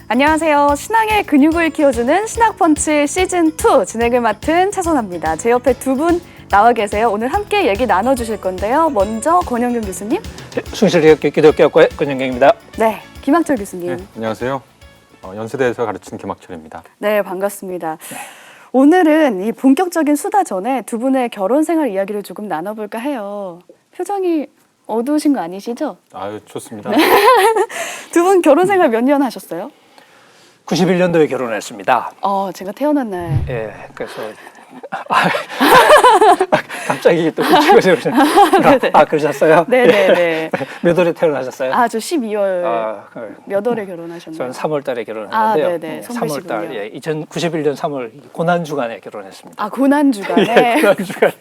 안녕하세요. 신앙의 근육을 키워주는 신학펀치 시즌2 진행을 맡은 차선아입니다. 제 옆에 두 분 나와 계세요. 오늘 함께 얘기 나눠주실 건데요. 먼저 권영경 교수님. 숭실대학교 기독교학과의 권영경입니다. 네, 김학철 교수님. 네, 안녕하세요. 연세대에서 가르치는 김학철입니다. 네, 반갑습니다. 오늘은 이 본격적인 수다 전에 두 분의 결혼 생활 이야기를 조금 나눠볼까 해요. 표정이 어두우신 거 아니시죠? 아유, 좋습니다. 두 분 결혼 생활 몇 년 하셨어요? 91년도에 결혼했습니다. 제가 태어난 날. 예, 그래서 갑자기 또 그러시네. 그러셨어요? 네네네. 몇 월에 태어나셨어요? 저 12월 몇 월에 결혼하셨나요? 저는 3월 달에 결혼했는데요. 네네. 3월 달, 2091년 3월 고난 주간에 결혼했습니다. 고난 주간에. 예, 고난 주간에.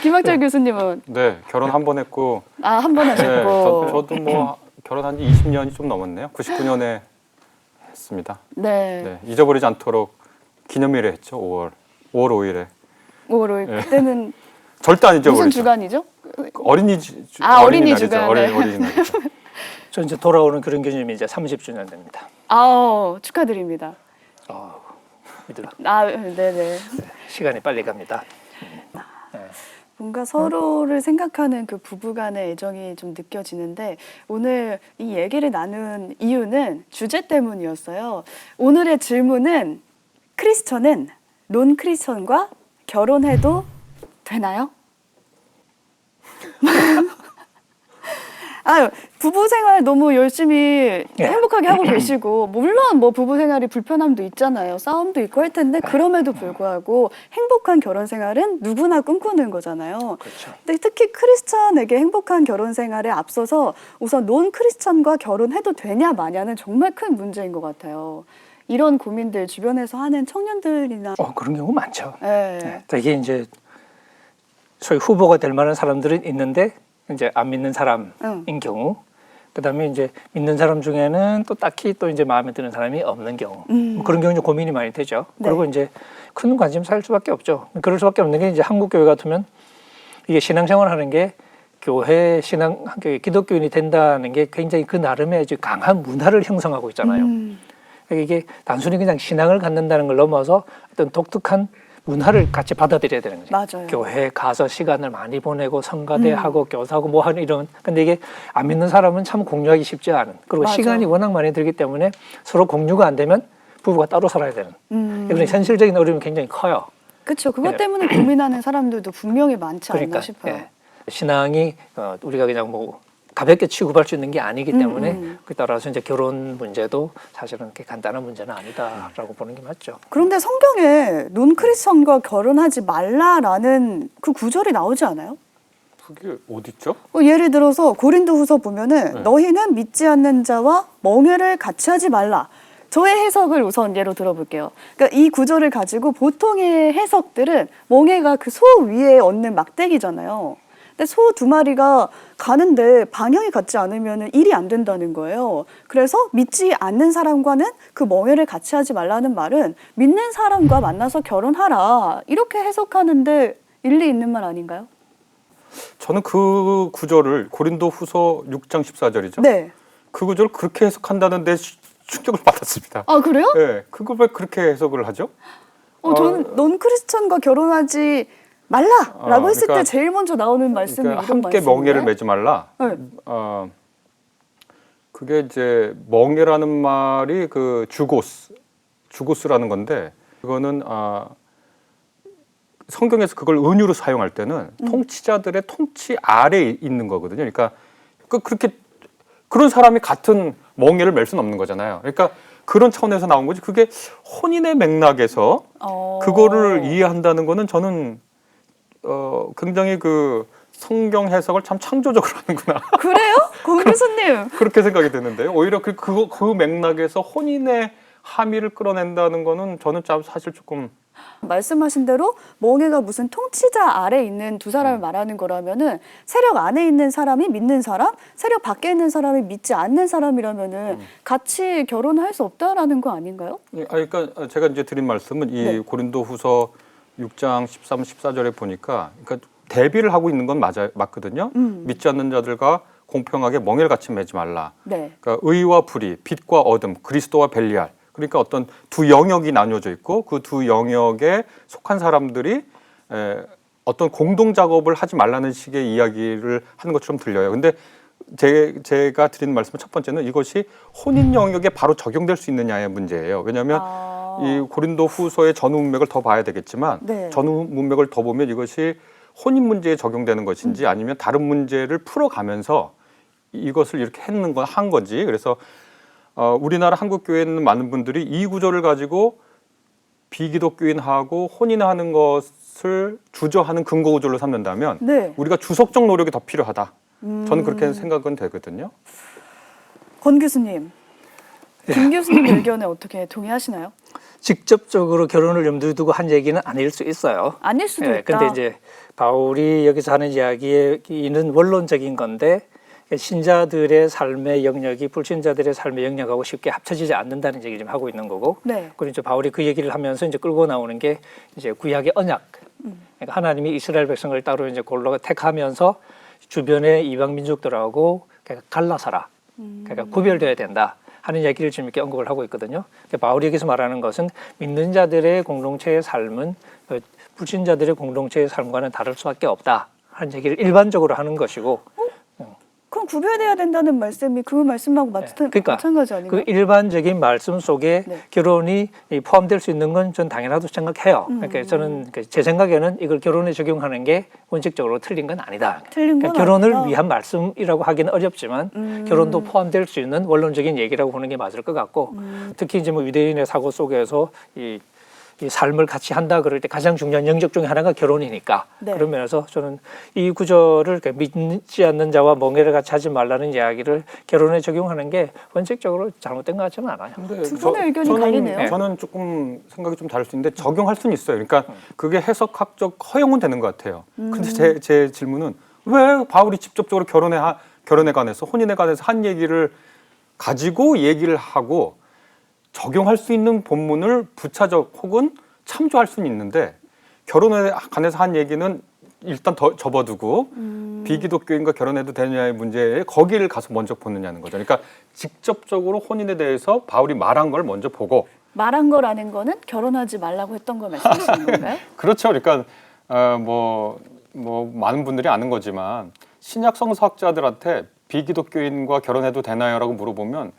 김학철 교수님은? 네, 결혼 한 번 했고. 한 번 하셨고. 네, 저도 뭐 결혼한 지 20년이 좀 넘었네요. 99년에 했습니다. 네. 잊어버리지 않도록 기념일에 했죠. 5월 5일에. 5월 5일. 네. 그때는 절대 안 잊어버리죠. 무슨 주간이죠? 어린이 주간. 네. 어린이날이죠. 저 이제 돌아오는 그런 개념이 이제 30주년 됩니다. 축하드립니다. 믿으라. 네네. 시간이 빨리 갑니다. 뭔가 서로를 생각하는 그 부부간의 애정이 좀 느껴지는데 오늘 이 얘기를 나눈 이유는 주제 때문이었어요. 오늘의 질문은 크리스천은 논 크리스천과 결혼해도 되나요? 부부 생활 너무 열심히 행복하게 하고 계시고 물론 뭐 부부 생활이 불편함도 있잖아요. 싸움도 있고 할 텐데 그럼에도 불구하고 행복한 결혼 생활은 누구나 꿈꾸는 거잖아요. 그렇죠. 근데 특히 크리스천에게 행복한 결혼 생활에 앞서서 우선 논 크리스천과 결혼해도 되냐 마냐는 정말 큰 문제인 것 같아요. 이런 고민들 주변에서 하는 청년들이나 그런 경우 많죠. 네. 되게 이제 소위 후보가 될 만한 사람들은 있는데 이제 안 믿는 사람인 경우, 그다음에 이제 믿는 사람 중에는 또 딱히 또 이제 마음에 드는 사람이 없는 경우, 그런 경우 이제 고민이 많이 되죠. 네. 그리고 이제 큰 관심사일 수밖에 없죠. 그럴 수밖에 없는 게 이제 한국 교회 같으면 이게 신앙생활하는 게 교회 기독교인이 된다는 게 굉장히 그 나름의 아주 강한 문화를 형성하고 있잖아요. 이게 단순히 그냥 신앙을 갖는다는 걸 넘어서 어떤 독특한 문화를 같이 받아들여야 되는 거죠. 맞아요. 교회에 가서 시간을 많이 보내고 성가대하고 교사하고 뭐 하는 이런. 근데 이게 안 믿는 사람은 참 공유하기 쉽지 않은. 그리고 맞아. 시간이 워낙 많이 들기 때문에 서로 공유가 안 되면 부부가 따로 살아야 되는. 그런 현실적인 어려움이 굉장히 커요. 그렇죠. 그것 때문에 고민하는 사람들도 분명히 많지 않나 싶어요. 신앙이 우리가 그냥 뭐 가볍게 취급할 수 있는 게 아니기 때문에 그 따라서 이제 결혼 문제도 사실은 그렇게 간단한 문제는 아니다라고 보는 게 맞죠. 그런데 성경에 논 크리스천과 결혼하지 말라라는 그 구절이 나오지 않아요? 그게 어디 있죠? 예를 들어서 고린도후서 보면은 너희는 믿지 않는 자와 멍해를 같이 하지 말라. 저의 해석을 우선 예로 들어볼게요. 그러니까 이 구절을 가지고 보통의 해석들은 멍해가 그 소 위에 얹는 막대기잖아요. 근데 소 두 마리가 가는데 방향이 같지 않으면 일이 안 된다는 거예요. 그래서 믿지 않는 사람과는 그 멍해를 같이 하지 말라는 말은 믿는 사람과 만나서 결혼하라. 이렇게 해석하는데 일리 있는 말 아닌가요? 저는 그 구절을 고린도후서 6장 14절이죠. 네. 그 구절을 그렇게 해석한다는데 충격을 받았습니다. 그래요? 네, 그걸 왜 그렇게 해석을 하죠? 저는 넌 크리스천과 결혼하지 말라라고 했을 때 제일 먼저 나오는 말씀이 이런 함께 말씀이에요. 멍해를 매지 말라. 네. 그게 이제 멍해라는 말이 그 주고스라는 건데 그거는 성경에서 그걸 은유로 사용할 때는 통치자들의 통치 아래에 있는 거거든요. 그러니까 그렇게 그런 사람이 같은 멍해를 맬 수는 없는 거잖아요. 그러니까 그런 차원에서 나온 거지. 그게 혼인의 맥락에서 그거를 이해한다는 거는 저는 굉장히 그 성경 해석을 참 창조적으로 하는구나. 그래요? 권 교수님. 그렇게 생각이 드는데요. 오히려 그 맥락에서 혼인의 함의를 끌어낸다는 거는 저는 사실 조금 말씀하신 대로 멍해가 무슨 통치자 아래 있는 두 사람을 말하는 거라면은 세력 안에 있는 사람이 믿는 사람, 세력 밖에 있는 사람이 믿지 않는 사람이라면은 같이 결혼할 수 없다라는 거 아닌가요? 그러니까 제가 이제 드린 말씀은 이 고린도후서 6장 13, 14절에 보니까 그러니까 대비를 하고 있는 건 맞거든요. 믿지 않는 자들과 공평하게 멍에를 같이 매지 말라. 네. 그러니까 의와 불의, 빛과 어둠, 그리스도와 벨리알. 그러니까 어떤 두 영역이 나뉘어져 있고 그 두 영역에 속한 사람들이 어떤 공동 작업을 하지 말라는 식의 이야기를 하는 것처럼 들려요. 근데 제가 드리는 말씀은 첫 번째는 이것이 혼인 영역에 바로 적용될 수 있느냐의 문제예요. 왜냐하면 이 고린도 후서의 전후 문맥을 더 봐야 되겠지만 네. 전후 문맥을 더 보면 이것이 혼인 문제에 적용되는 것인지 아니면 다른 문제를 풀어가면서 이것을 이렇게 한 건지. 그래서 우리나라 한국교회에 있는 많은 분들이 이 구절을 가지고 비기독교인하고 혼인하는 것을 주저하는 근거 구절로 삼는다면 네. 우리가 주석적 노력이 더 필요하다. 저는 그렇게 생각은 되거든요. 권 교수님, 김 교수님 의견에 어떻게 동의하시나요? 직접적으로 결혼을 염두에 두고 한 얘기는 아닐 수 있어요. 아닐 수도 있다. 근데 이제 바울이 여기서 하는 이야기는 원론적인 건데 신자들의 삶의 영역이 불신자들의 삶의 영역하고 쉽게 합쳐지지 않는다는 얘기를 좀 하고 있는 거고. 네. 그리고 이제 바울이 그 얘기를 하면서 이제 끌고 나오는 게 이제 구약의 언약. 그러니까 하나님이 이스라엘 백성을 따로 이제 골라 택하면서 주변의 이방 민족들하고 갈라서라. 그러니까 구별돼야 된다 하는 얘기를 지금 이렇게 언급을 하고 있거든요. 그러니까 바울이 여기서 말하는 것은 믿는 자들의 공동체의 삶은 불신자들의 공동체의 삶과는 다를 수밖에 없다 하는 얘기를 일반적으로 하는 것이고. 그럼 구별돼야 된다는 말씀이 그 말씀하고 그러니까 마찬가지 아닌가요? 그 일반적인 말씀 속에 네. 결혼이 포함될 수 있는 건 전 당연하다고 생각해요. 그러니까 저는 제 생각에는 이걸 결혼에 적용하는 게 원칙적으로 틀린 건 아니다. 틀린 건 그러니까 결혼을 아니다. 위한 말씀이라고 하기는 어렵지만 결혼도 포함될 수 있는 원론적인 얘기라고 보는 게 맞을 것 같고 특히 이제 뭐 유대인의 사고 속에서 이 삶을 같이 한다 그럴 때 가장 중요한 영역 중에 하나가 결혼이니까. 네. 그런 면에서 저는 이 구절을 믿지 않는 자와 멍에를 같이 하지 말라는 이야기를 결혼에 적용하는 게 원칙적으로 잘못된 것 같지는 않아요. 두 분의 의견이 갈리네요. 저는 조금 생각이 좀 다를 수 있는데 적용할 수는 있어요. 그러니까 그게 해석학적 허용은 되는 것 같아요. 근데 제 질문은 왜 바울이 직접적으로 결혼에 관해서 혼인에 관해서 한 얘기를 가지고 얘기를 하고 적용할 수 있는 본문을 부차적 혹은 참조할 수는 있는데 결혼에 관해서 한 얘기는 일단 더 접어두고 비기독교인과 결혼해도 되느냐의 문제에 거기를 가서 먼저 보느냐는 거죠. 그러니까 직접적으로 혼인에 대해서 바울이 말한 걸 먼저 보고 말한 거라는 거는 결혼하지 말라고 했던 걸 말씀하시는 건가요? 그렇죠. 그러니까 뭐 많은 분들이 아는 거지만 신약 성서학자들한테 비기독교인과 결혼해도 되나요라고 물어보면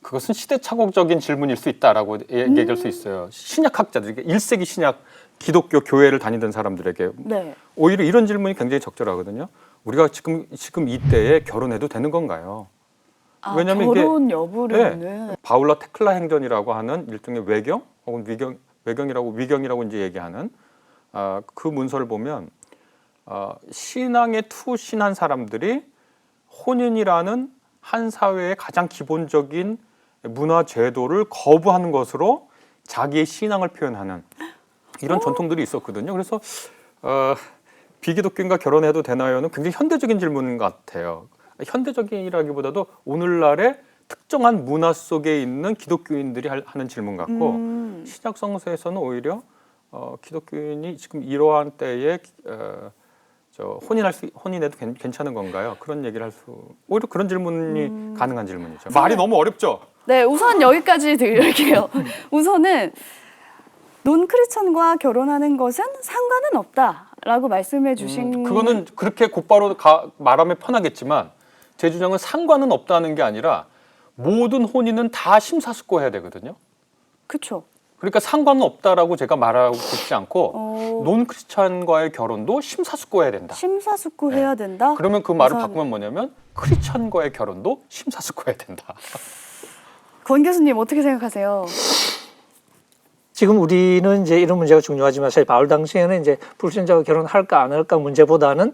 그것은 시대착오적인 질문일 수 있다라고 얘기할 수 있어요. 신약학자들, 1세기 신약 기독교 교회를 다니던 사람들에게 네. 오히려 이런 질문이 굉장히 적절하거든요. 우리가 지금 이때에 결혼해도 되는 건가요? 왜냐하면 결혼 이게 여부는 바울라 테클라 행전이라고 하는 일종의 외경 혹은 위경이라고 이제 얘기하는 그 문서를 보면 신앙에 투신한 사람들이 혼인이라는 한 사회의 가장 기본적인 문화 제도를 거부하는 것으로 자기의 신앙을 표현하는 이런 전통들이 있었거든요. 그래서 비기독교인과 결혼해도 되나요는 굉장히 현대적인 질문 같아요. 현대적이라기보다도 오늘날의 특정한 문화 속에 있는 기독교인들이 하는 질문 같고 신약 성서에서는 오히려 기독교인이 지금 이러한 때에 혼인해도 괜찮은 건가요? 그런 얘기를 오히려 그런 질문이 가능한 질문이죠. 말이 너무 어렵죠? 네, 우선 여기까지 드릴게요. 우선은 논크리스천과 결혼하는 것은 상관은 없다라고 말씀해 주신 그거는 그렇게 곧바로 말하면 편하겠지만 제 주장은 상관은 없다는 게 아니라 모든 혼인은 다 심사숙고해야 되거든요. 그렇죠. 그러니까 상관은 없다라고 제가 말하고 있지 않고 논크리스천과의 결혼도 심사숙고해야 된다. 심사숙고해야 된다. 그러면 그 말을 우선 바꾸면 뭐냐면 크리스천과의 결혼도 심사숙고해야 된다. 권 교수님 어떻게 생각하세요? 지금 우리는 이제 이런 문제가 중요하지만 사실 바울 당시에는 이제 불신자와 결혼할까 안 할까 문제보다는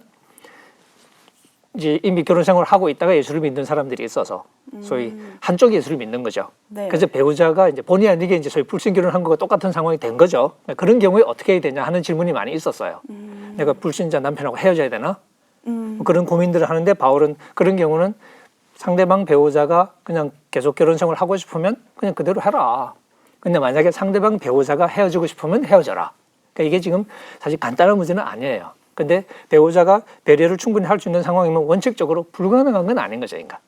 이제 이미 결혼 생활을 하고 있다가 예수를 믿는 사람들이 있어서 소위 한쪽 예수를 믿는 거죠. 네. 그래서 배우자가 이제 본의 아니게 이제 소위 불신 결혼한 거와 똑같은 상황이 된 거죠. 그런 경우에 어떻게 해야 되냐 하는 질문이 많이 있었어요. 내가 불신자 남편하고 헤어져야 되나? 그런 고민들을 하는데 바울은 그런 경우는 상대방 배우자가 그냥 계속 결혼 생활을 하고 싶으면 그냥 그대로 해라. 근데 만약에 상대방 배우자가 헤어지고 싶으면 헤어져라. 그러니까 이게 지금 사실 간단한 문제는 아니에요. 근데 배우자가 배려를 충분히 할 수 있는 상황이면 원칙적으로 불가능한 건 아닌 거죠, 그러니까.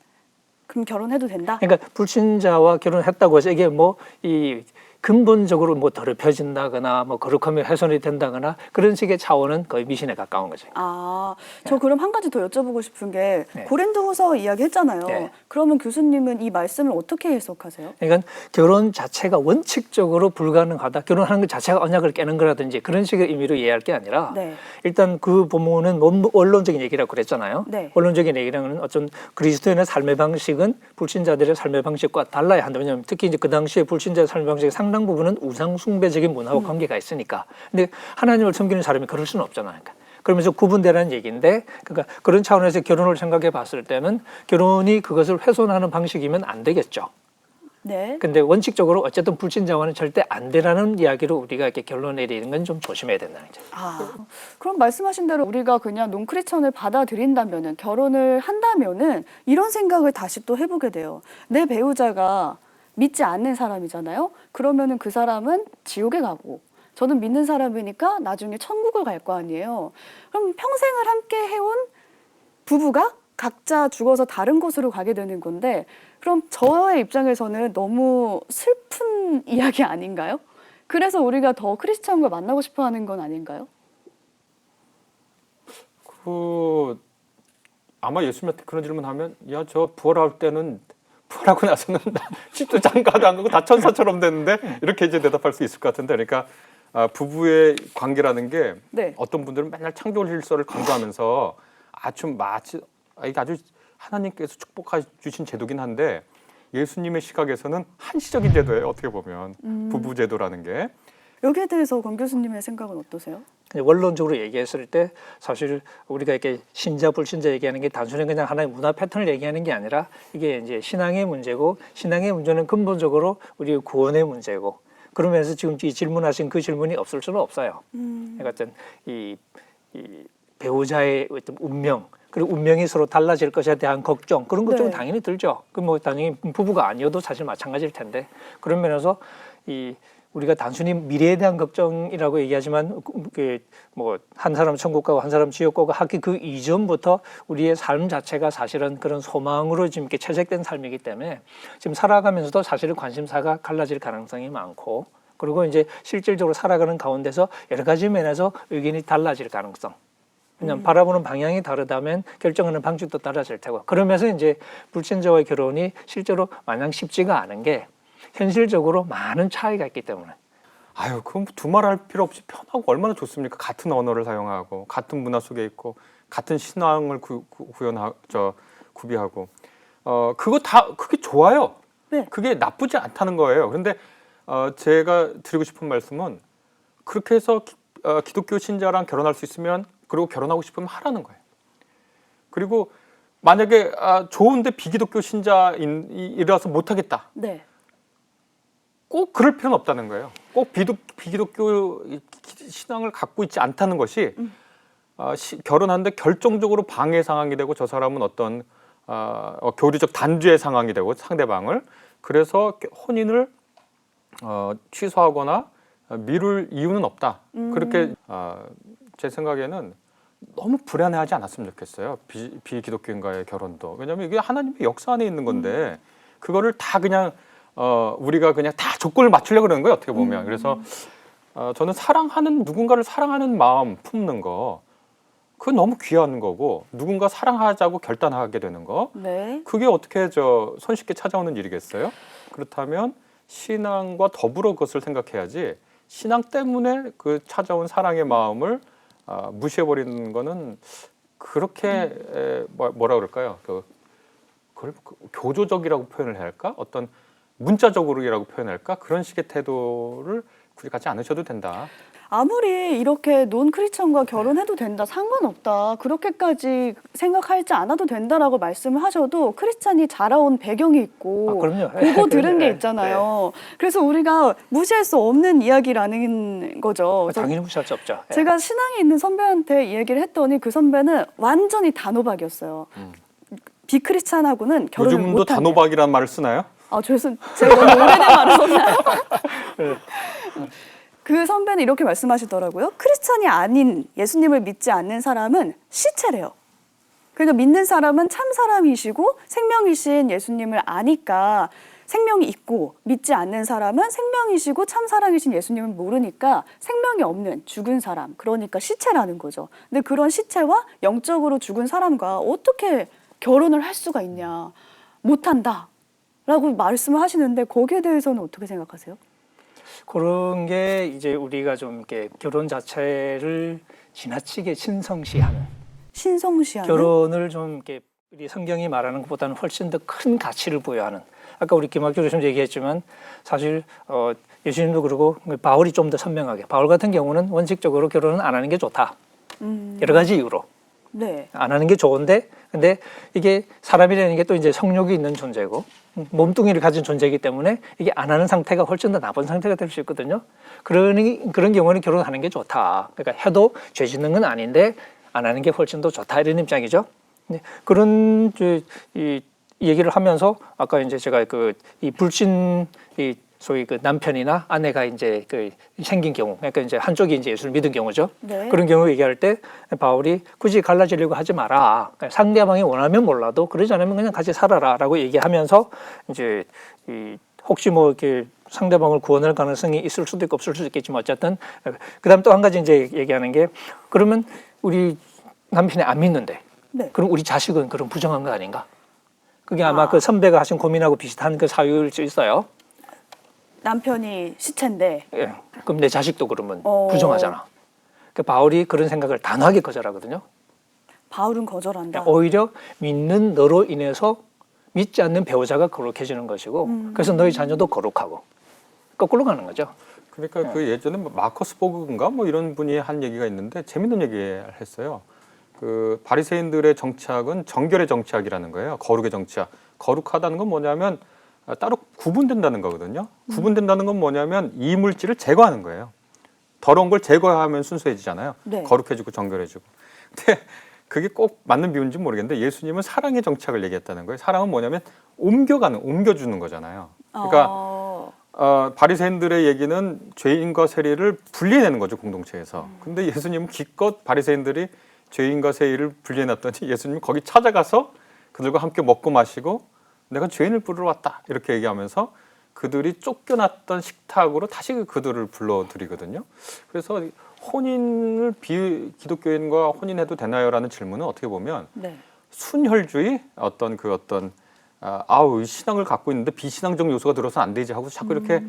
그럼 결혼해도 된다? 그러니까 불신자와 결혼했다고 해서 이게 뭐 이 근본적으로 뭐 더럽혀진다거나 뭐 거룩함이 훼손이 된다거나 그런 식의 차원은 거의 미신에 가까운 거죠. 아, 저 그럼 한 가지 더 여쭤보고 싶은 게 네. 고린도후서 이야기 했잖아요. 네. 그러면 교수님은 이 말씀을 어떻게 해석하세요? 그러니까 결혼 자체가 원칙적으로 불가능하다. 결혼하는 것 자체가 언약을 깨는 거라든지 그런 식의 의미로 이해할 게 아니라 네. 일단 그 본문은 원론적인 얘기라고 그랬잖아요. 네. 원론적인 얘기라는 어떤 그리스도인의 삶의 방식은 불신자들의 삶의 방식과 달라야 한다. 왜냐하면 특히 이제 그 당시에 불신자의 삶의 방식의 상당 부분은 우상 숭배적인 문화와 관계가 있으니까. 근데 하나님을 섬기는 사람이 그럴 수는 없잖아요. 그러면서 구분되라는 얘기인데, 그러니까 그런 차원에서 결혼을 생각해 봤을 때는 결혼이 그것을 훼손하는 방식이면 안 되겠죠. 네. 근데 원칙적으로 어쨌든 불신자와는 절대 안 되라는 이야기로 우리가 이렇게 결론 내리는 건 좀 조심해야 된다는 거죠. 아, 그럼 말씀하신 대로 우리가 그냥 논크리스천을 받아들인다면은 결혼을 한다면은 이런 생각을 다시 또 해보게 돼요. 내 배우자가 믿지 않는 사람이잖아요. 그러면은 그 사람은 지옥에 가고 저는 믿는 사람이니까 나중에 천국을 갈 거 아니에요. 그럼 평생을 함께 해온 부부가 각자 죽어서 다른 곳으로 가게 되는 건데 그럼 저의 입장에서는 너무 슬픈 이야기 아닌가요? 그래서 우리가 더 크리스천과 만나고 싶어 하는 건 아닌가요? 아마 예수님한테 그런 질문하면 야, 저 부활할 때는 부활하고 나서는 집도 장가도 안 가고 다 천사처럼 됐는데 이렇게 이제 대답할 수 있을 것 같은데 그러니까 부부의 관계라는 게 네. 어떤 분들은 맨날 창조 질서를 강조하면서 이게 아주 하나님께서 축복해 주신 제도긴 한데 예수님의 시각에서는 한시적인 제도예요. 어떻게 보면 부부 제도라는 게. 여기에 대해서 권 교수님의 생각은 어떠세요? 원론적으로 얘기했을 때 사실 우리가 이렇게 신자 불신자 얘기하는 게 단순히 그냥 하나의 문화 패턴을 얘기하는 게 아니라 이게 이제 신앙의 문제고 신앙의 문제는 근본적으로 우리 구원의 문제고 그러면서 지금 이 질문하신 그 질문이 없을 수는 없어요. 그러니까 어떤 이 배우자의 어떤 운명 그리고 운명이 서로 달라질 것에 대한 걱정 그런 것들은 네. 당연히 들죠. 그 뭐 당연히 부부가 아니어도 사실 마찬가지일 텐데 그런 면에서 우리가 단순히 미래에 대한 걱정이라고 얘기하지만 뭐 한 사람 천국 가고 한 사람 지옥 가고 하기 그 이전부터 우리의 삶 자체가 사실은 그런 소망으로 지금 이렇게 채색된 삶이기 때문에 지금 살아가면서도 사실은 관심사가 갈라질 가능성이 많고 그리고 이제 실질적으로 살아가는 가운데서 여러 가지 면에서 의견이 달라질 가능성. 그냥 바라보는 방향이 다르다면 결정하는 방식도 달라질 테고 그러면서 이제 불신자와의 결혼이 실제로 마냥 쉽지가 않은 게 현실적으로 많은 차이가 있기 때문에. 아유, 그럼 두말할 필요 없이 편하고 얼마나 좋습니까? 같은 언어를 사용하고 같은 문화 속에 있고 같은 신앙을 구비하고 그게 좋아요. 네. 그게 나쁘지 않다는 거예요. 그런데 제가 드리고 싶은 말씀은 그렇게 해서 기독교 신자랑 결혼할 수 있으면 그리고 결혼하고 싶으면 하라는 거예요. 그리고 만약에 좋은데 비기독교 신자이라서 못하겠다. 네. 꼭 그럴 필요는 없다는 거예요. 꼭 비기독교 신앙을 갖고 있지 않다는 것이 결혼하는데 결정적으로 방해 상황이 되고 저 사람은 어떤 교리적 단죄의 상황이 되고 상대방을 그래서 혼인을 취소하거나 미룰 이유는 없다. 그렇게 제 생각에는 너무 불안해하지 않았으면 좋겠어요. 비기독교인과의 결혼도. 왜냐하면 이게 하나님의 역사 안에 있는 건데 그거를 다 그냥 우리가 그냥 다 조건을 맞추려고 그러는 거예요. 어떻게 보면. 그래서 저는 누군가를 사랑하는 마음 품는 거 그건 너무 귀한 거고 누군가 사랑하자고 결단하게 되는 거 네. 그게 어떻게 손쉽게 찾아오는 일이겠어요? 그렇다면 신앙과 더불어 그것을 생각해야지 신앙 때문에 그 찾아온 사랑의 마음을 무시해버리는 거는 그렇게 뭐라 그럴까요? 그걸 교조적이라고 표현을 해야 할까? 어떤 문자적으로라고 표현할까? 그런 식의 태도를 굳이 갖지 않으셔도 된다. 아무리 이렇게 논크리스천과 결혼해도 된다, 상관없다, 그렇게까지 생각하지 않아도 된다라고 말씀을 하셔도 크리스찬이 자라온 배경이 있고 그럼요. 보고 들은 게 있잖아요. 그래서 우리가 무시할 수 없는 이야기라는 거죠. 그래서 당연히 무시할 수 없죠. 제가 신앙에 있는 선배한테 이 얘기를 했더니 그 선배는 완전히 단호박이었어요. 비크리스찬하고는 결혼을 요즘도 못한대요. 단호박이라는 말을 쓰나요? 제가 너무 오래된 말을 썼나요? 그 선배는 이렇게 말씀하시더라고요. 크리스찬이 아닌 예수님을 믿지 않는 사람은 시체래요. 그러니까 믿는 사람은 참 사람이시고 생명이신 예수님을 아니까 생명이 있고, 믿지 않는 사람은 생명이시고 참 사랑이신 예수님을 모르니까 생명이 없는 죽은 사람, 그러니까 시체라는 거죠. 근데 그런 시체와 영적으로 죽은 사람과 어떻게 결혼을 할 수가 있냐, 못한다 라고 말씀을 하시는데 거기에 대해서는 어떻게 생각하세요? 그런 게 이제 우리가 좀 이렇게 결혼 자체를 지나치게 신성시하는, 신성시하는? 결혼을 좀 이렇게 우리 성경이 말하는 것보다는 훨씬 더 큰 가치를 부여하는. 아까 우리 김학교 교수님 얘기했지만 사실 예수님도 그러고 바울이 좀 더 선명하게, 바울 같은 경우는 원칙적으로 결혼은 안 하는 게 좋다. 여러 가지 이유로 네. 안 하는 게 좋은데, 근데 이게 사람이라는 게 또 이제 성욕이 있는 존재고 몸뚱이를 가진 존재이기 때문에 이게 안 하는 상태가 훨씬 더 나쁜 상태가 될 수 있거든요. 그런 경우는 결혼하는 게 좋다. 그러니까 해도 죄 짓는 건 아닌데 안 하는 게 훨씬 더 좋다, 이런 입장이죠. 네, 그런 이 얘기를 하면서 아까 이제 제가 이 불신, 이 소위 그 남편이나 아내가 이제 그 생긴 경우, 그러니까 이제 한쪽이 이제 예수를 믿은 경우죠. 네. 그런 경우 얘기할 때 바울이 굳이 갈라지려고 하지 마라. 그러니까 상대방이 원하면 몰라도 그러지 않으면 그냥 같이 살아라라고 얘기하면서 이제 혹시 뭐 이렇게 상대방을 구원할 가능성이 있을 수도 있고 없을 수도 있겠지만 어쨌든, 그다음 또 한 가지 이제 얘기하는 게, 그러면 우리 남편이 안 믿는데, 네. 그럼 우리 자식은 그럼 부정한 거 아닌가? 그게 아마 그 선배가 하신 고민하고 비슷한 그 사유일 수 있어요. 남편이 시체인데. 예. 그럼 내 자식도 그러면 부정하잖아. 그러니까 바울이 그런 생각을 단호하게 거절하거든요. 바울은 거절한다. 오히려 믿는 너로 인해서 믿지 않는 배우자가 거룩해지는 것이고, 그래서 너희 자녀도 거룩하고, 거꾸로 가는 거죠. 그러니까 그 예전에 뭐 마커스 보그인가 뭐 이런 분이 한 얘기가 있는데 재밌는 얘기를 했어요. 그 바리새인들의 정치학은 정결의 정치학이라는 거예요. 거룩의 정치학. 거룩하다는 건 뭐냐면 따로 구분된다는 거거든요. 구분된다는 건 뭐냐면 이물질을 제거하는 거예요. 더러운 걸 제거하면 순수해지잖아요. 네. 거룩해지고 정결해지고. 근데 그게 꼭 맞는 비유인지 모르겠는데 예수님은 사랑의 정착을 얘기했다는 거예요. 사랑은 뭐냐면 옮겨주는 거잖아요. 그러니까 바리새인들의 얘기는 죄인과 세리를 분리해내는 거죠, 공동체에서. 근데 예수님은 기껏 바리새인들이 죄인과 세리를 분리해놨더니 예수님이 거기 찾아가서 그들과 함께 먹고 마시고 내가 죄인을 부르러 왔다 이렇게 얘기하면서 그들이 쫓겨났던 식탁으로 다시 그들을 불러들이거든요. 그래서 혼인을 기독교인과 혼인해도 되나요라는 질문은 어떻게 보면 네. 순혈주의 어떤 신앙을 갖고 있는데 비신앙적 요소가 들어서는 안 되지 하고 자꾸 이렇게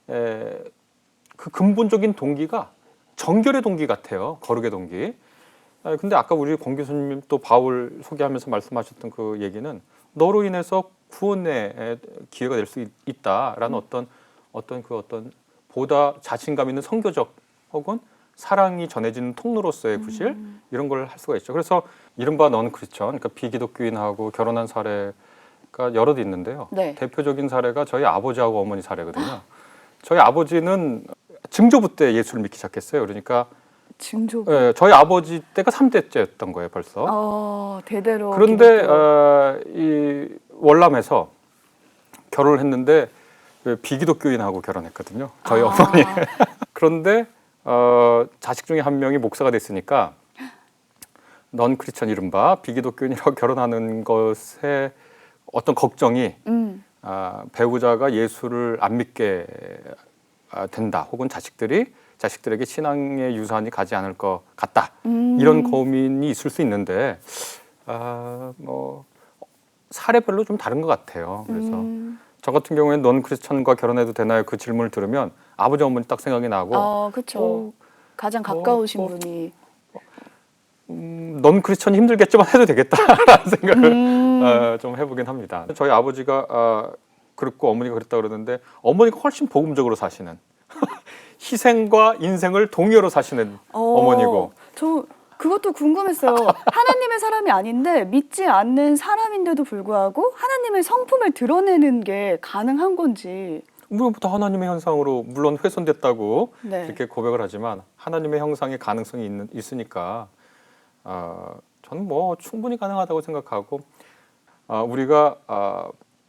그 근본적인 동기가 정결의 동기 같아요. 거룩의 동기. 근데 아까 우리 권 교수님 또 바울 소개하면서 말씀하셨던 그 얘기는 너로 인해서 구원의 기회가 될 수 있다라는 어떤 보다 자신감 있는 선교적 혹은 사랑이 전해지는 통로로서의 구실 이런 걸 할 수가 있죠. 그래서 이른바 넌 크리스천, 그러니까 비기독교인하고 결혼한 사례가 여럿 있는데요. 네. 대표적인 사례가 저희 아버지하고 어머니 사례거든요. 저희 아버지는 증조부 때 예수를 믿기 시작했어요. 그러니까 증조부. 예, 저희 아버지 때가 3대째였던 거예요, 벌써. 대대로. 그런데 이 월남에서 결혼을 했는데 비기독교인하고 결혼했거든요. 저희 어머니. 그런데 자식 중에 한 명이 목사가 됐으니까 넌 크리스천 이른바 비기독교인이라고 결혼하는 것에 어떤 걱정이 배우자가 예수를 안 믿게 된다. 혹은 자식들에게 신앙의 유산이 가지 않을 것 같다. 이런 고민이 있을 수 있는데 뭐 사례별로 좀 다른 것 같아요. 그래서 저 같은 경우에는 넌 크리스천과 결혼해도 되나요? 그 질문을 들으면 아버지 어머니 딱 생각이 나고 그렇죠. 가장 가까우신 분이. 넌 크리스천이 힘들겠지만 해도 되겠다라는 생각을 좀 해보긴 합니다. 저희 아버지가 그렇고 어머니가 그랬다 그러는데 어머니가 훨씬 복음적으로 사시는 희생과 인생을 동요로 사시는 어머니고. 저 그것도 궁금했어요. 하나님의 사람이 아닌데 믿지 않는 사람인데도 불구하고 하나님의 성품을 드러내는 게 가능한 건지. 우리부터 하나님의 형상으로 물론 훼손됐다고 네. 이렇게 고백을 하지만 하나님의 형상의 가능성이 있으니까 저는 뭐 충분히 가능하다고 생각하고 우리가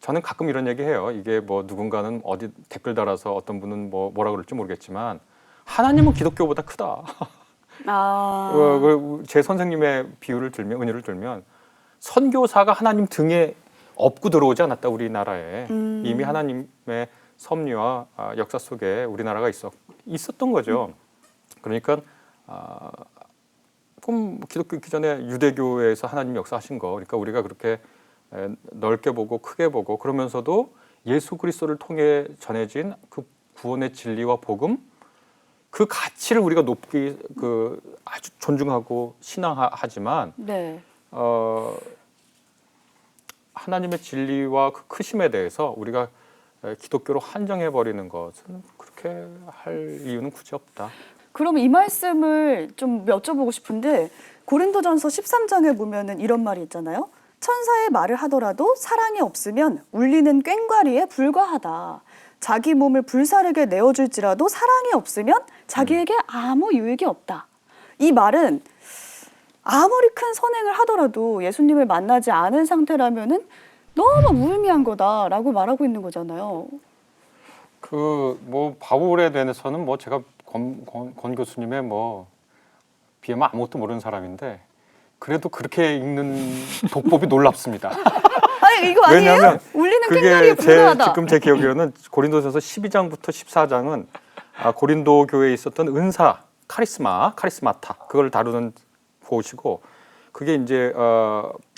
저는 가끔 이런 얘기해요. 이게 뭐 누군가는 어디 댓글 달아서 어떤 분은 뭐라 그럴지 모르겠지만 하나님은 기독교보다 크다. 아, 제 선생님의 은유를 들면 선교사가 하나님 등에 업고 들어오지 않았다 우리나라에. 이미 하나님의 섭리와 역사 속에 우리나라가 있었던 거죠. 그러니까 그럼 기독교 있기 전에 유대교에서 하나님 역사하신 거, 그러니까 우리가 그렇게 넓게 보고 크게 보고 그러면서도 예수 그리스도를 통해 전해진 그 구원의 진리와 복음, 그 가치를 우리가 높게 아주 존중하고 신앙하지만 네. 하나님의 진리와 그 크심에 대해서 우리가 기독교로 한정해 버리는 것은 그렇게 할 이유는 굳이 없다. 그러면 이 말씀을 좀 여쭤보고 싶은데 고린도전서 13장에 보면은 이런 말이 있잖아요. 천사의 말을 하더라도 사랑이 없으면 울리는 꽹과리에 불과하다. 자기 몸을 불사르게 내어줄지라도 사랑이 없으면 자기에게 아무 유익이 없다. 이 말은 아무리 큰 선행을 하더라도 예수님을 만나지 않은 상태라면은 너무 무의미한 거다라고 말하고 있는 거잖아요. 뭐 바울에 대해서는 뭐 제가 권 교수님의 뭐 비하면 아무것도 모르는 사람인데 그래도 그렇게 읽는 독법이 놀랍습니다. 아니 이거 아니에요? 왜냐하면 울리는 꽹과리에 불과하다. 지금 제 기억으로는 고린도전서 12장부터 14장은 고린도 교회에 있었던 은사, 카리스마타 그걸 다루는 곳이고 그게 이제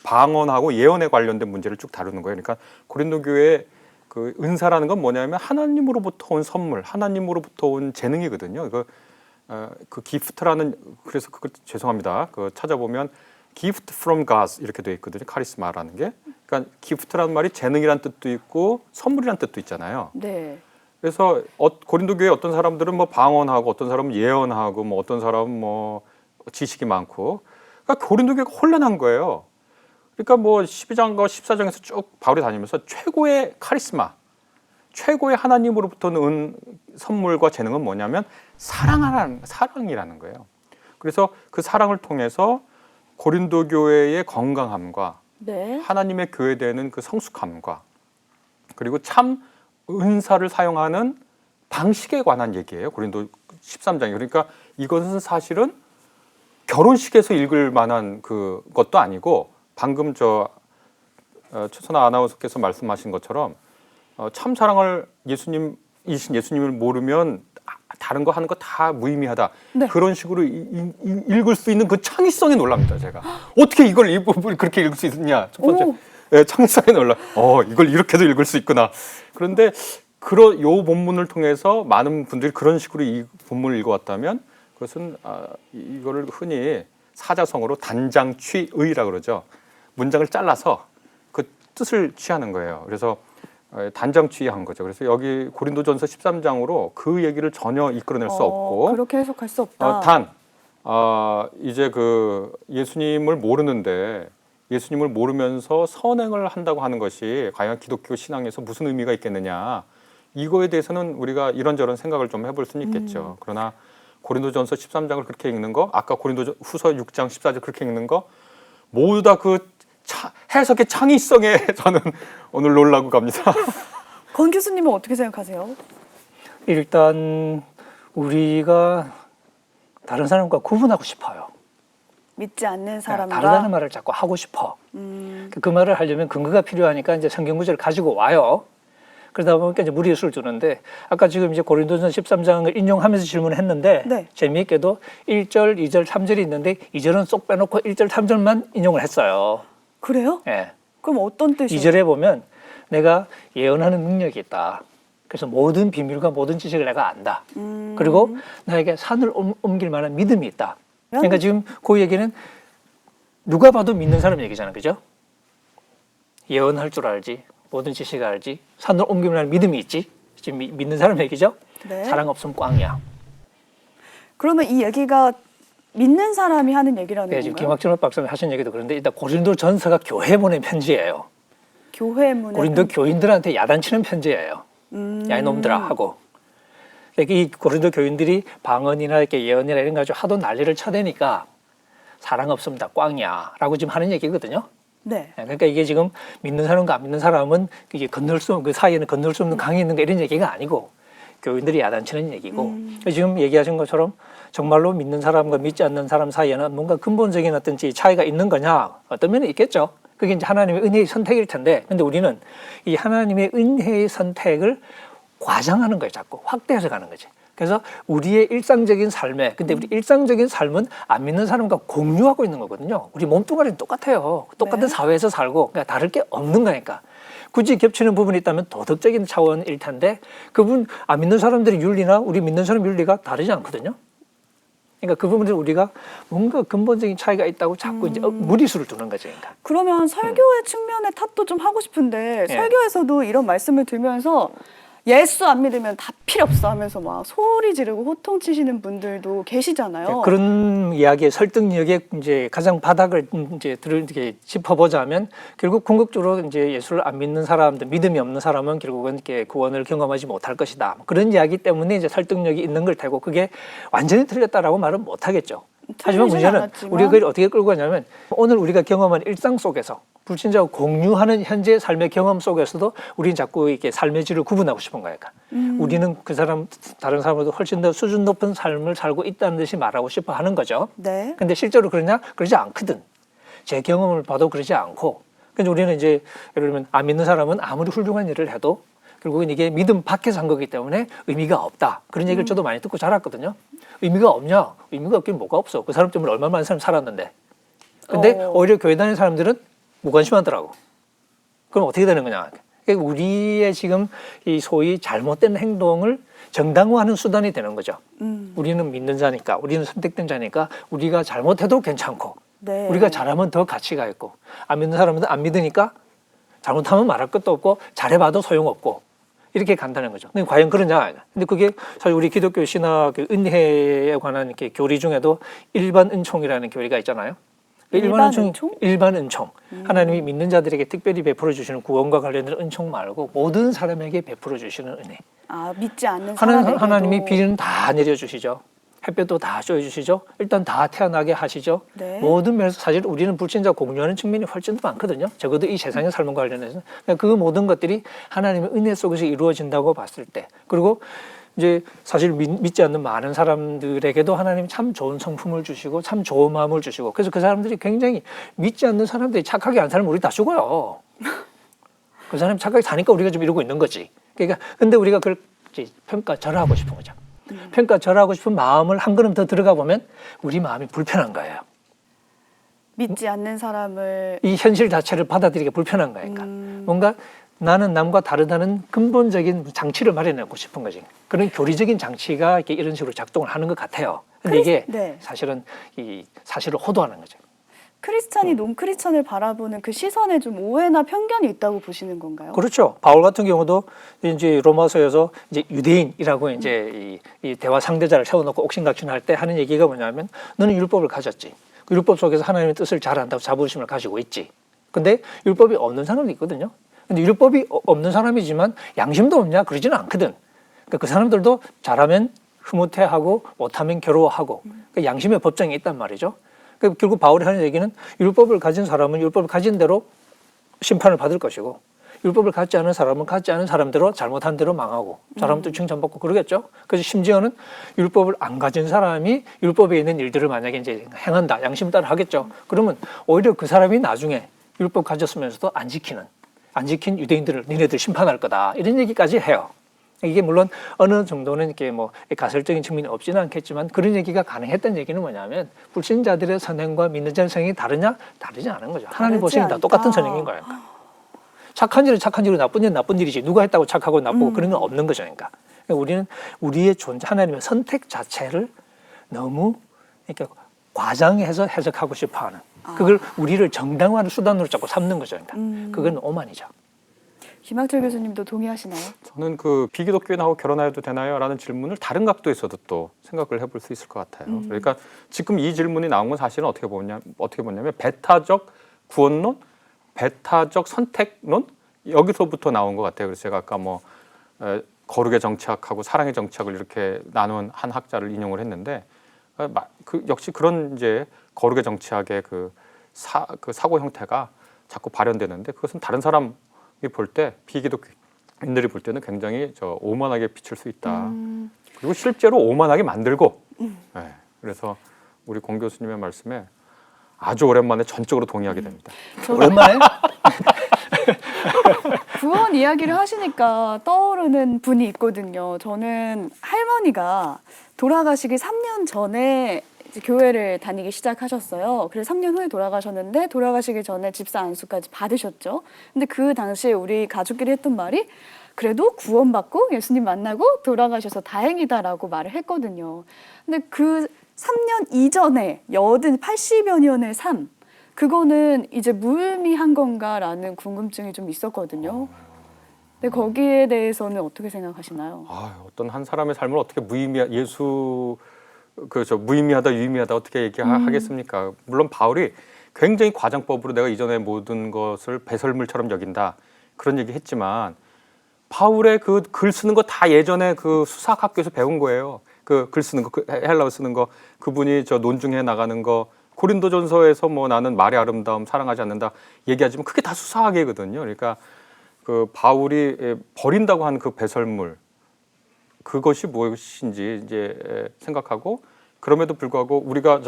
방언하고 예언에 관련된 문제를 쭉 다루는 거예요. 그러니까 고린도 교회의 그 은사라는 건 뭐냐면 하나님으로부터 온 선물, 하나님으로부터 온 재능이거든요. 그 기프트라는 그래서 죄송합니다. 찾아보면 gift from God 이렇게 돼 있거든요. 카리스마라는 게. 그러니까 기프트라는 말이 재능이란 뜻도 있고 선물이란 뜻도 있잖아요. 네. 그래서 고린도 교회 어떤 사람들은 뭐 방언하고 어떤 사람은 예언하고 뭐 어떤 사람은 뭐 지식이 많고 그러니까 고린도 교회가 혼란한 거예요. 그러니까 뭐 12장과 14장에서 쭉 바울이 다니면서 최고의 카리스마, 최고의 하나님으로부터는 선물과 재능은 뭐냐면 사랑이라는 거예요. 그래서 그 사랑을 통해서 고린도 교회의 건강함과 네. 하나님의 교회되는 그 성숙함과 그리고 참 은사를 사용하는 방식에 관한 얘기예요. 고린도 13장이. 그러니까 이것은 사실은 결혼식에서 읽을 만한 것도 아니고 방금 최선아 아나운서께서 말씀하신 것처럼 참 사랑을 예수님을 모르면 다른 거 하는 거 다 무의미하다. 네. 그런 식으로 읽을 수 있는 그 창의성에 놀랍니다. 제가 어떻게 이걸 그렇게 읽을 수 있느냐. 첫 번째 창의성에 놀라. 이걸 이렇게도 읽을 수 있구나. 그런데 요 본문을 통해서 많은 분들이 그런 식으로 이 본문을 읽어왔다면 그것은 이거를 흔히 사자성어로 단장취의라고 그러죠. 문장을 잘라서 그 뜻을 취하는 거예요. 그래서 단장취의한 거죠. 그래서 여기 고린도전서 13장으로 그 얘기를 전혀 이끌어낼 수 없고 그렇게 해석할 수 없다. 이제 예수님을 모르는데 예수님을 모르면서 선행을 한다고 하는 것이 과연 기독교 신앙에서 무슨 의미가 있겠느냐. 이거에 대해서는 우리가 이런저런 생각을 좀 해볼 수는 있겠죠. 그러나 고린도전서 13장을 그렇게 읽는 거, 아까 고린도후서 6장 14절 그렇게 읽는 거 모두 다 해석의 창의성에 저는 오늘 놀라고 갑니다. 권 교수님은 어떻게 생각하세요? 일단 우리가 다른 사람과 구분하고 싶어요. 믿지 않는 사람과 다르다는 말을 자꾸 하고 싶어. 그 말을 하려면 근거가 필요하니까 이제 성경 구절을 가지고 와요. 그러다 보니까 이제 무리수를 두는데 아까 지금 이제 고린도전 13장을 인용하면서 질문을 했는데 네. 재미있게도 1절, 2절, 3절이 있는데 2절은 쏙 빼놓고 1절, 3절만 인용을 했어요. 그래요? 예. 그럼 어떤 뜻이에요? 2절에 보면 내가 예언하는 능력이 있다. 그래서 모든 비밀과 모든 지식을 내가 안다. 그리고 나에게 산을 옮길 만한 믿음이 있다. 그러니까 지금 그 얘기는 누가 봐도 믿는 사람 얘기잖아요. 그죠? 예언할 줄 알지. 모든 지식을 알지. 산을 옮길 만한 믿음이 있지. 지금 믿는 사람 얘기죠? 네. 사랑 없으면 꽝이야. 그러면 이 얘기가 믿는 사람이 하는 얘기라는 네, 지금 건가요? 김학준 박사님 하신 얘기도 그런데 일단 고린도 전서가 교회 보낸 편지예요. 교회 문에 고린도 교인들한테 야단치는 편지예요. 야 이놈들아 하고. 이 고린도 교인들이 방언이나 이렇게 예언이나 이런 거 가지고 하도 난리를 쳐대니까 사랑 없으면 다 꽝이야라고 지금 하는 얘기거든요. 네. 그러니까 이게 지금 믿는 사람과 안 믿는 사람은 이게 그 사이에는 건널 수 없는 강이 있는 거 이런 얘기가 아니고 교인들이 야단치는 얘기고 지금 얘기하신 것처럼 정말로 믿는 사람과 믿지 않는 사람 사이에는 뭔가 근본적인 어떤 차이가 있는 거냐? 어떤 면은 있겠죠. 그게 이제 하나님의 은혜의 선택일 텐데, 근데 우리는 이 하나님의 은혜의 선택을 과장하는 거예요. 자꾸 확대해서 가는 거지. 그래서 우리의 일상적인 삶에, 근데 우리 일상적인 삶은 안 믿는 사람과 공유하고 있는 거거든요. 우리 몸뚱아리는 똑같아요. 똑같은 네. 사회에서 살고, 그러니까 다를 게 없는 거니까. 굳이 겹치는 부분이 있다면 도덕적인 차원일 텐데, 그분 안 믿는 사람들의 윤리나 우리 믿는 사람 윤리가 다르지 않거든요. 그러니까 그 부분들 우리가 뭔가 근본적인 차이가 있다고 자꾸 이제 무리수를 두는 거죠. 그러니까. 그러면 설교의 측면의 탓도 좀 하고 싶은데 예. 설교에서도 이런 말씀을 들면서 예수 안 믿으면 다 필요 없어 하면서 막 소리 지르고 호통치시는 분들도 계시잖아요. 그런 이야기의 설득력의 이제 가장 바닥을 이제 이렇게 짚어보자면 결국 궁극적으로 이제 예수를 안 믿는 사람들, 믿음이 없는 사람은 결국은 이렇게 구원을 경험하지 못할 것이다. 그런 이야기 때문에 이제 설득력이 있는 걸 테고 그게 완전히 틀렸다라고 말은 못 하겠죠. 하지만 문제는 않았지만. 우리가 그걸 어떻게 끌고 가냐면 오늘 우리가 경험한 일상 속에서 불신자와 공유하는 현재의 삶의 경험 속에서도 우리는 자꾸 이렇게 삶의 질을 구분하고 싶은 거예요. 우리는 그 사람, 다른 사람보다 훨씬 더 수준 높은 삶을 살고 있다는 듯이 말하고 싶어 하는 거죠. 네. 근데 실제로 그러냐? 그러지 않거든. 제 경험을 봐도 그러지 않고. 그래서 우리는 이제 예를 들면 안 믿는 사람은 아무리 훌륭한 일을 해도 결국은 이게 믿음 밖에서 한 거기 때문에 의미가 없다. 그런 얘기를 저도 많이 듣고 자랐거든요. 의미가 없냐? 의미가 없긴 뭐가 없어. 그 사람 때문에 얼마나 많은 사람이 살았는데. 근데 오히려 교회 다니는 사람들은 무관심하더라고. 그럼 어떻게 되는 거냐? 그러니까 우리의 지금 이 소위 잘못된 행동을 정당화하는 수단이 되는 거죠. 우리는 믿는 자니까, 우리는 선택된 자니까 우리가 잘못해도 괜찮고 네. 우리가 잘하면 더 가치가 있고 안 믿는 사람은 안 믿으니까 잘못하면 말할 것도 없고 잘해봐도 소용없고 이렇게 간다는 거죠. 근데 과연 그러냐? 근데 그게 사실 우리 기독교 신학 은혜에 관한 이렇게 교리 중에도 일반 은총이라는 교리가 있잖아요. 일반 은총. 하나님이 믿는 자들에게 특별히 베풀어 주시는 구원과 관련된 은총 말고 모든 사람에게 베풀어 주시는 은혜. 아, 믿지 않는 사람에게도. 하나님이 비는 다 내려주시죠. 햇볕도 다 쏘여주시죠. 일단 다 태어나게 하시죠. 네. 모든 면에서 사실 우리는 불신자 공유하는 측면이 훨씬 더 많거든요. 적어도 이 세상의 삶과 관련해서. 그 모든 것들이 하나님의 은혜 속에서 이루어진다고 봤을 때. 그리고 이제 사실 믿지 않는 많은 사람들에게도 하나님이 참 좋은 성품을 주시고 참 좋은 마음을 주시고 그래서 그 사람들이 굉장히 믿지 않는 사람들이 착하게 안 살면 우리 다 죽어요. 그 사람이 착하게 사니까 우리가 좀 이러고 있는 거지. 그러니까 근데 우리가 그걸 이제 평가절하하고 싶은 거죠. 평가절하하고 싶은 마음을 한 걸음 더 들어가 보면 우리 마음이 불편한 거예요. 믿지 않는 사람을 이 현실 자체를 받아들이기가 불편한 거니까. 뭔가 나는 남과 다르다는 근본적인 장치를 마련하고 싶은 거지. 그런 교리적인 장치가 이렇게 이런 식으로 작동을 하는 것 같아요. 근데 이게 네. 사실은 이 사실을 호도하는 거죠. 크리스찬이 논크리스찬을 바라보는 그 시선에 좀 오해나 편견이 있다고 보시는 건가요? 그렇죠. 바울 같은 경우도 이제 로마서에서 이제 유대인이라고 이제 이 대화 상대자를 세워놓고 옥신각신할 때 하는 얘기가 뭐냐면 너는 율법을 가졌지. 그 율법 속에서 하나님의 뜻을 잘 안다고 자부심을 가지고 있지. 근데 율법이 없는 사람도 있거든요. 근데 율법이 없는 사람이지만 양심도 없냐? 그러지는 않거든. 그러니까 그 사람들도 잘하면 흐뭇해하고 못하면 괴로워하고 그러니까 양심의 법정이 있단 말이죠. 그러니까 결국 바울이 하는 얘기는 율법을 가진 사람은 율법을 가진 대로 심판을 받을 것이고 율법을 갖지 않은 사람은 갖지 않은 사람대로 잘못한 대로 망하고 사람도 칭찬받고 그러겠죠. 그래서 심지어는 율법을 안 가진 사람이 율법에 있는 일들을 만약에 이제 행한다. 양심 따라 하겠죠. 그러면 오히려 그 사람이 나중에 율법 가졌으면서도 안 지킨 유대인들을 니네들 심판할 거다. 이런 얘기까지 해요. 이게 물론 어느 정도는 이렇게 뭐 가설적인 측면이 없지는 않겠지만 그런 얘기가 가능했던 얘기는 뭐냐면 불신자들의 선행과 믿는 자의 선행이 다르냐? 다르지 않은 거죠. 하나님 보시기엔 다 똑같은 선행인 거예요. 착한 일은 착한 일이고 나쁜 일은 나쁜 일이지. 누가 했다고 착하고 나쁘고 그런 건 없는 거죠. 그러니까 우리는 우리의 존재, 하나님의 선택 자체를 너무 이렇게 과장해서 해석하고 싶어하는 그걸 우리를 정당화하는 수단으로 자꾸 삼는 거죠. 그러니까 그건 오만이죠. 김학철 교수님도 동의하시나요? 저는 그 비기독교인하고 결혼해도 되나요? 라는 질문을 다른 각도에서도 또 생각을 해볼 수 있을 것 같아요. 그러니까 지금 이 질문이 나온 건 사실은 어떻게 보냐면 배타적 구원론, 배타적 선택론 여기서부터 나온 것 같아요. 그래서 제가 아까 뭐 거룩의 정착하고 사랑의 정착을 이렇게 나눈 한 학자를 인용을 했는데 역시 그런 이제 거룩의 정착의 그 사고 형태가 자꾸 발현되는데 그것은 다른 사람이 볼 때 인들이 볼 때는 굉장히 오만하게 비칠 수 있다. 그리고 실제로 오만하게 만들고. 네, 그래서 우리 공 교수님의 말씀에 아주 오랜만에 전적으로 동의하게 됩니다. 오랜만에 구원 이야기를 하시니까 떠오르는 분이 있거든요. 저는 할머니가 돌아가시기 3년 전에 이제 교회를 다니기 시작하셨어요. 그래서 3년 후에 돌아가셨는데 돌아가시기 전에 집사 안수까지 받으셨죠. 근데 그 당시에 우리 가족끼리 했던 말이 그래도 구원받고 예수님 만나고 돌아가셔서 다행이다라고 말을 했거든요. 근데 그 3년 이전에 80여 년의 삶, 그거는 이제 무의미한 건가라는 궁금증이 좀 있었거든요. 근데 거기에 대해서는 어떻게 생각하시나요? 어떤 한 사람의 삶을 어떻게 무의미하다, 유의미하다 어떻게 얘기하겠습니까? 물론 바울이 굉장히 과장법으로 내가 이전에 모든 것을 배설물처럼 여긴다 그런 얘기했지만 바울의 그 글 쓰는 거 다 예전에 그 수사학교에서 배운 거예요. 그 글 쓰는 거, 헬라어 쓰는 거, 그분이 논중해 나가는 거. 고린도전서에서 뭐 나는 말의 아름다움 사랑하지 않는다 얘기하지만 그게 다 수사학이거든요. 그러니까 그 바울이 버린다고 하는 그 배설물 그것이 무엇인지 이제 생각하고 그럼에도 불구하고 우리가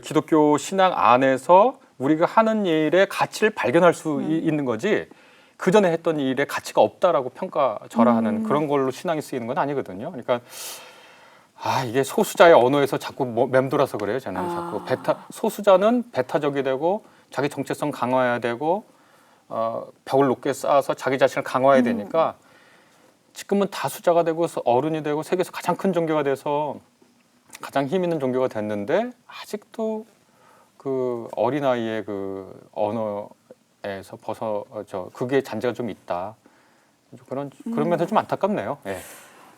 기독교 신앙 안에서 우리가 하는 일의 가치를 발견할 수 있는 거지 그 전에 했던 일의 가치가 없다라고 평가절하하는 그런 걸로 신앙이 쓰이는 건 아니거든요. 그러니까 이게 소수자의 언어에서 자꾸 맴돌아서 그래요. 저는 자꾸 소수자는 배타적이 되고 자기 정체성 강화해야 되고 벽을 높게 쌓아서 자기 자신을 강화해야 되니까 지금은 다수자가 되고 어른이 되고 세계에서 가장 큰 종교가 돼서 가장 힘 있는 종교가 됐는데 아직도 그 어린아이의 그 언어에서 그게 잔재가 좀 있다. 그런 면에서 좀 안타깝네요. 예.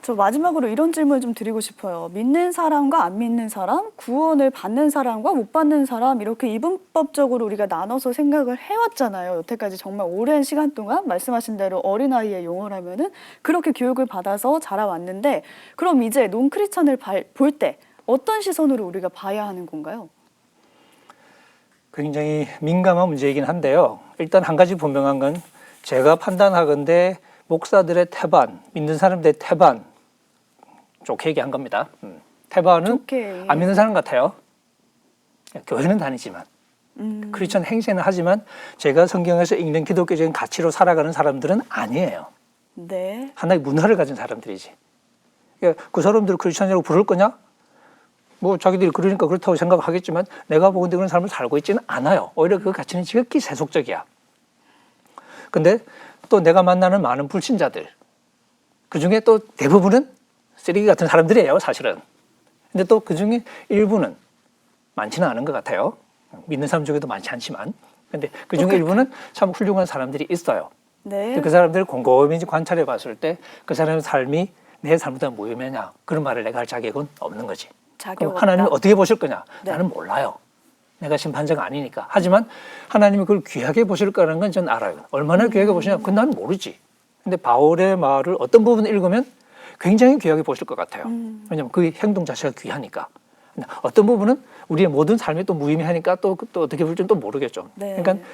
저 마지막으로 이런 질문을 좀 드리고 싶어요. 믿는 사람과 안 믿는 사람, 구원을 받는 사람과 못 받는 사람 이렇게 이분법적으로 우리가 나눠서 생각을 해왔잖아요. 여태까지 정말 오랜 시간 동안 말씀하신 대로 어린아이의 용어라면은 그렇게 교육을 받아서 자라왔는데 그럼 이제 논크리스천을 볼 때 어떤 시선으로 우리가 봐야 하는 건가요? 굉장히 민감한 문제이긴 한데요. 일단 한 가지 분명한 건 제가 판단하건대 목사들의 태반, 믿는 사람들의 태반 좋게 얘기한 겁니다. 태반은 좋게. 안 믿는 사람 같아요. 교회는 다니지만 크리스천 행세는 하지만 제가 성경에서 읽는 기독교적인 가치로 살아가는 사람들은 아니에요. 네. 하나의 문화를 가진 사람들이지. 그러니까 그 사람들을 크리스천이라고 부를 거냐? 뭐 자기들이 그러니까 그렇다고 생각하겠지만 내가 보건대 그런 삶을 살고 있지는 않아요. 오히려 그 가치는 지극히 세속적이야. 근데 또 내가 만나는 많은 불신자들 그중에 또 대부분은 쓰레기 같은 사람들이에요 사실은. 근데 또 그중에 일부는 많지는 않은 것 같아요. 믿는 사람 중에도 많지 않지만 근데 그중에 일부는 참 훌륭한 사람들이 있어요. 네. 그 사람들을 곰곰이 관찰해 봤을 때 그 사람의 삶이 내 삶보다 무의미하냐 그런 말을 내가 할 자격은 없는 거지. 그럼 하나님은 어떻게 보실 거냐? 네. 나는 몰라요. 내가 심판자가 아니니까. 하지만 하나님이 그걸 귀하게 보실 거라는 건 전 알아요. 얼마나 귀하게 보시냐? 그건 난 모르지. 근데 바울의 말을 어떤 부분을 읽으면 굉장히 귀하게 보실 것 같아요. 왜냐하면 그 행동 자체가 귀하니까. 근데 어떤 부분은 우리의 모든 삶이 또 무의미하니까 또 어떻게 볼지는 또 모르겠죠. 네. 그러니까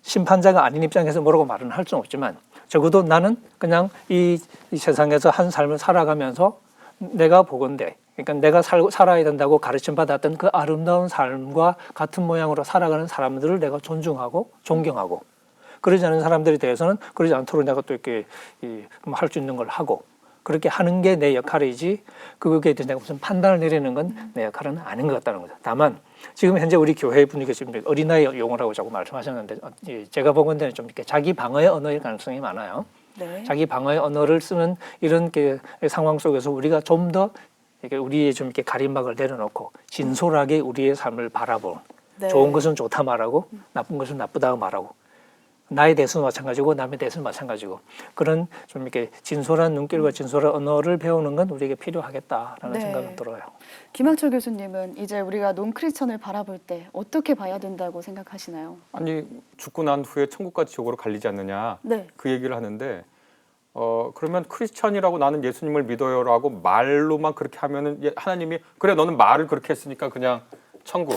심판자가 아닌 입장에서 뭐라고 말은 할 수는 없지만 적어도 나는 그냥 이 세상에서 한 삶을 살아가면서 내가 보건대 그러니까 내가 살아야 된다고 가르침 받았던 그 아름다운 삶과 같은 모양으로 살아가는 사람들을 내가 존중하고 존경하고 그러지 않은 사람들에 대해서는 그러지 않도록 내가 또 이렇게 할 수 있는 걸 하고 그렇게 하는 게 내 역할이지 그거에 대해서 내가 무슨 판단을 내리는 건 내 역할은 아닌 것 같다는 거죠. 다만 지금 현재 우리 교회 분위기가 지금 어린아이 용어라고 자꾸 말씀하셨는데 제가 보건대는 좀 이렇게 자기 방어의 언어일 가능성이 많아요. 네. 자기 방어의 언어를 쓰는 이런 상황 속에서 우리가 좀 더 우리의 좀 이렇게 가림막을 내려놓고 진솔하게 우리의 삶을 바라보는 네. 좋은 것은 좋다 말하고 나쁜 것은 나쁘다고 말하고 나에 대해서는 마찬가지고 남에 대해서는 마찬가지고 그런 좀 이렇게 진솔한 눈길과 진솔한 언어를 배우는 건 우리에게 필요하겠다라는 네. 생각은 들어요. 김학철 교수님은 이제 우리가 논크리스천을 바라볼 때 어떻게 봐야 된다고 생각하시나요? 아니 죽고 난 후에 천국과 지옥으로 갈리지 않느냐 네. 그 얘기를 하는데 그러면 크리스천이라고 나는 예수님을 믿어요라고 말로만 그렇게 하면은 하나님이 그래 너는 말을 그렇게 했으니까 그냥 천국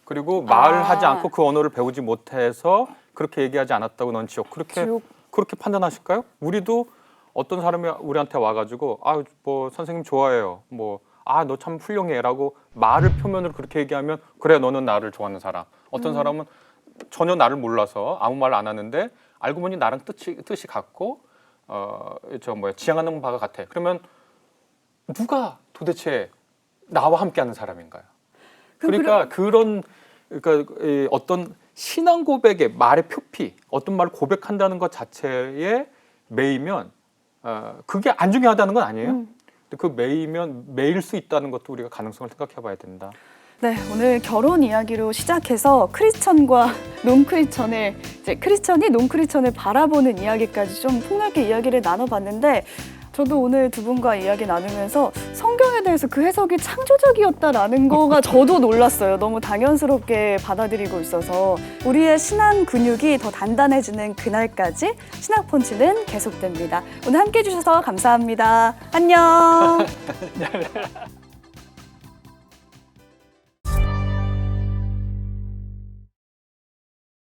그리고 말을 하지 않고 그 언어를 배우지 못해서 그렇게 얘기하지 않았다고 넌 지옥 그렇게 지옥. 그렇게 판단하실까요? 우리도 어떤 사람이 우리한테 와가지고 뭐 선생님 좋아해요. 뭐 너 참 훌륭해라고 말을 표면으로 그렇게 얘기하면 그래 너는 나를 좋아하는 사람. 어떤 사람은 전혀 나를 몰라서 아무 말 안 하는데 알고 보니 나랑 뜻이 같고 지향하는 바가 같아. 그러면 누가 도대체 나와 함께하는 사람인가요? 그러니까 이 어떤 신앙 고백의 말의 표피, 어떤 말을 고백한다는 것 자체에 매이면 그게 안 중요하다는 건 아니에요. 근데 그 매일 수 있다는 것도 우리가 가능성을 생각해봐야 된다. 네, 오늘 결혼 이야기로 시작해서 크리스천과 논크리스천의 크리스천이 논크리스천을 바라보는 이야기까지 좀 폭넓게 이야기를 나눠봤는데 저도 오늘 두 분과 이야기 나누면서 성경에 대해서 그 해석이 창조적이었다라는 거가 저도 놀랐어요. 너무 당연스럽게 받아들이고 있어서 우리의 신앙 근육이 더 단단해지는 그날까지 신학펀치는 계속됩니다. 오늘 함께해 주셔서 감사합니다. 안녕.